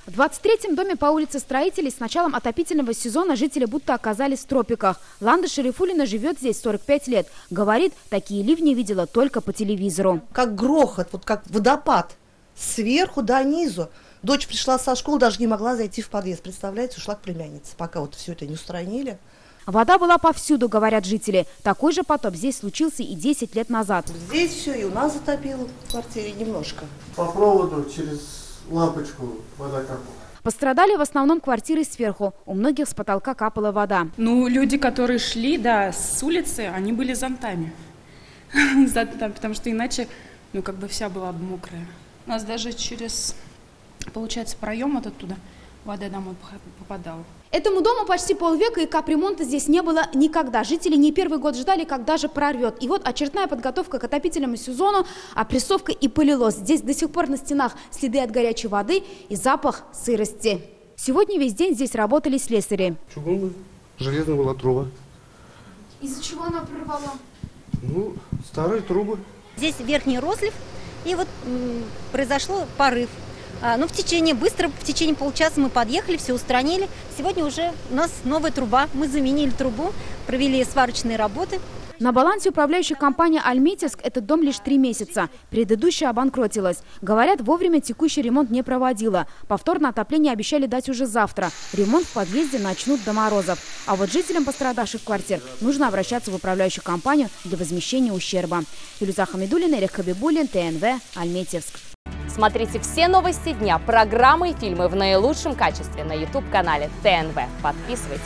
В 23-м доме по улице Строителей с началом отопительного сезона жители будто оказались в тропиках. Ланда Шарифуллина живет здесь 45 лет. Говорит, такие ливни видела только по телевизору. Как грохот, вот как водопад, сверху до низу. Дочь пришла со школы, даже не могла зайти в подъезд. Представляете, ушла к племяннице, пока вот все это не устранили. Вода была повсюду, говорят жители. Такой же потоп здесь случился и 10 лет назад. Здесь все и у нас затопило в квартире немножко. По проводу через лампочку вода капала. Пострадали в основном квартиры сверху. У многих с потолка капала вода. Ну, люди, которые шли, с улицы, они были зонтами. Потому что иначе, вся была бы мокрая. У нас даже через, получается, проем оттуда вода домой попадала. Этому дому почти полвека, и капремонта здесь не было никогда. Жители не первый год ждали, когда же прорвет. И вот очередная подготовка к отопительному сезону, опрессовка и пылилось. Здесь до сих пор на стенах следы от горячей воды и запах сырости. Сегодня весь день здесь работали слесари. Чугунная, железная была труба. Из-за чего она прорвала? Старые трубы. Здесь верхний розлив, и вот произошло порыв. В течение получаса мы подъехали, все устранили. Сегодня уже у нас новая труба. Мы заменили трубу, провели сварочные работы. На балансе управляющей компании «Альметьевск» этот дом лишь 3 месяца. Предыдущая обанкротилась. Говорят, вовремя текущий ремонт не проводила. Повторное отопление обещали дать уже завтра. Ремонт в подъезде начнут до морозов. А вот жителям пострадавших квартир нужно обращаться в управляющую компанию для возмещения ущерба. Илюза Хамидуллина, Эрик Хабибуллин, ТНВ, Альметьевск. Смотрите все новости дня, программы и фильмы в наилучшем качестве на YouTube-канале ТНВ. Подписывайтесь.